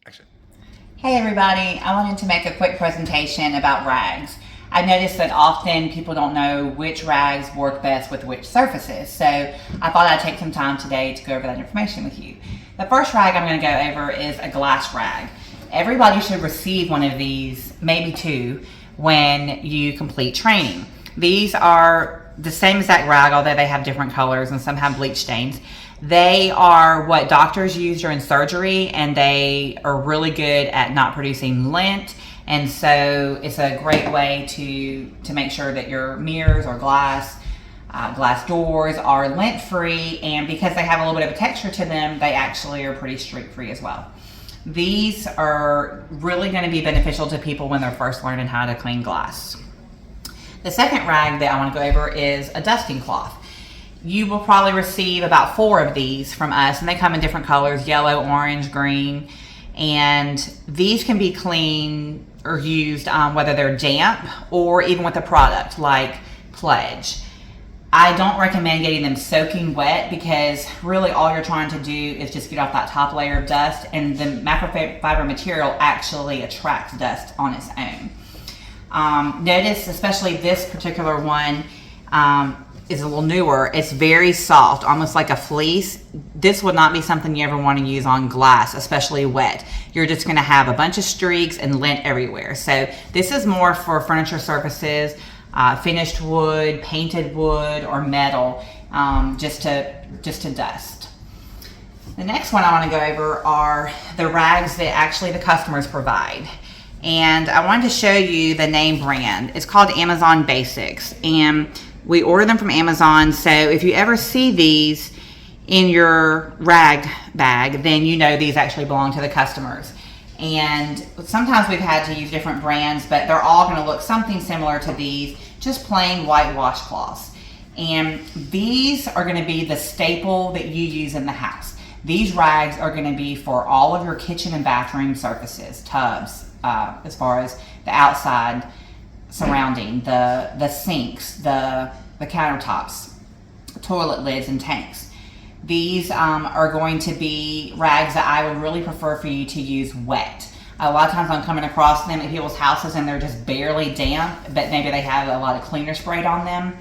Action. Hey everybody, I wanted to make a quick presentation about rags. I noticed that often people don't know which rags work best with which surfaces, so I thought I'd take some time today to go over that information with you. The first rag I'm going to go over is a glass rag. Everybody should receive one of these, maybe two, when you complete training. These are the same exact rag, although they have different colors and some have bleach stains. They are what doctors use during surgery, and they are really good at not producing lint, and so it's a great way to make sure that your mirrors or glass doors are lint free, and because they have a little bit of a texture to them, they actually are pretty streak free as well. These are really going to be beneficial to people when they're first learning how to clean glass. The second rag that I want to go over is a dusting cloth. You will probably receive about 4 of these from us, and they come in different colors: yellow, orange, green. And these can be cleaned or used whether they're damp or even with a product like Pledge. I don't recommend getting them soaking wet, because really all you're trying to do is just get off that top layer of dust, and the microfiber material actually attracts dust on its own. Notice especially this particular one is a little newer. It's very soft, almost like a fleece. This would not be something you ever want to use on glass, especially wet. You're just going to have a bunch of streaks and lint everywhere. So this is more for furniture surfaces, finished wood, painted wood, or metal, just to dust. The next one I want to go over are the rags that actually the customers provide. And I wanted to show you the name brand. It's called Amazon Basics, and we order them from Amazon. So if you ever see these in your rag bag, then you know these actually belong to the customers. And sometimes we've had to use different brands, but they're all going to look something similar to these, just plain white washcloths. And these are going to be the staple that you use in the house. These rags are going to be for all of your kitchen and bathroom surfaces, tubs, as far as the outside surrounding, the sinks, the countertops, toilet lids, and tanks. These are going to be rags that I would really prefer for you to use wet. A lot of times I'm coming across them at people's houses and they're just barely damp, but maybe they have a lot of cleaner sprayed on them.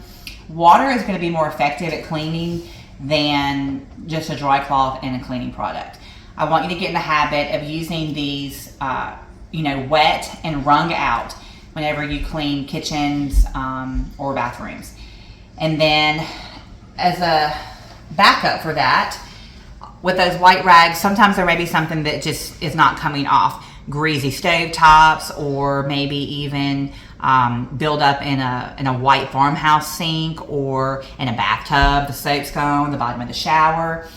Water is going to be more effective at cleaning than just a dry cloth and a cleaning product. I want you to get in the habit of using these wet and wrung out whenever you clean kitchens or bathrooms. And then as a backup for that, with those white rags, sometimes there may be something that just is not coming off. Greasy stove tops, or maybe even build up in a white farmhouse sink, or in a bathtub, the soap scone, the bottom of the shower.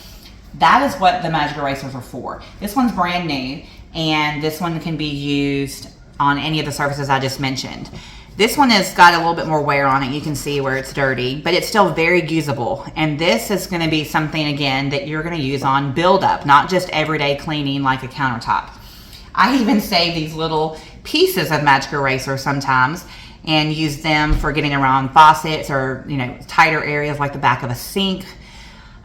That is what the magic erasers are for. This one's brand new, and this one can be used on any of the surfaces I just mentioned. This one has got a little bit more wear on it. You can see where it's dirty, but it's still very usable. And this is going to be something, again, that you're going to use on buildup, not just everyday cleaning like a countertop. I even save these little pieces of magic eraser sometimes and use them for getting around faucets or tighter areas like the back of a sink.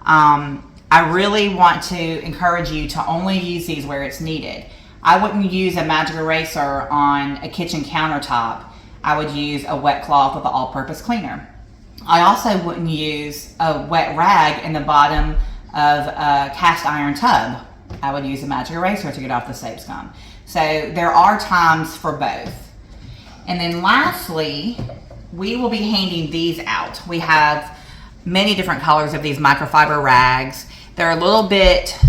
I really want to encourage you to only use these where it's needed. I wouldn't use a magic eraser on a kitchen countertop. I would use a wet cloth with an all-purpose cleaner. I also wouldn't use a wet rag in the bottom of a cast iron tub. I would use a magic eraser to get off the soap scum. So there are times for both. And then lastly, we will be handing these out. We have many different colors of these microfiber rags. They're a little bit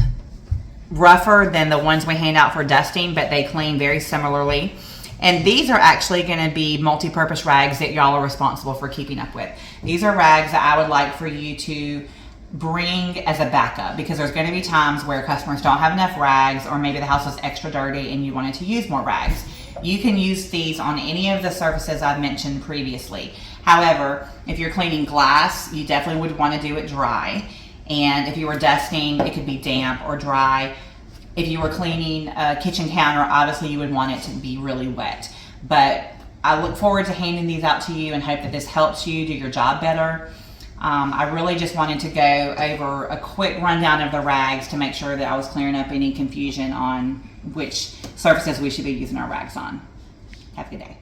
rougher than the ones we hand out for dusting, but they clean very similarly. And these are actually going to be multi-purpose rags that y'all are responsible for keeping up with. These are rags that I would like for you to bring as a backup, because there's going to be times where customers don't have enough rags, or maybe the house is extra dirty and you wanted to use more rags. You can use these on any of the surfaces I've mentioned previously. However, if you're cleaning glass, you definitely would want to do it dry. And if you were dusting, it could be damp or dry. If you were cleaning a kitchen counter, obviously you would want it to be really wet. But I look forward to handing these out to you and hope that this helps you do your job better. I really just wanted to go over a quick rundown of the rags to make sure that I was clearing up any confusion on which surfaces we should be using our rags on. Have a good day.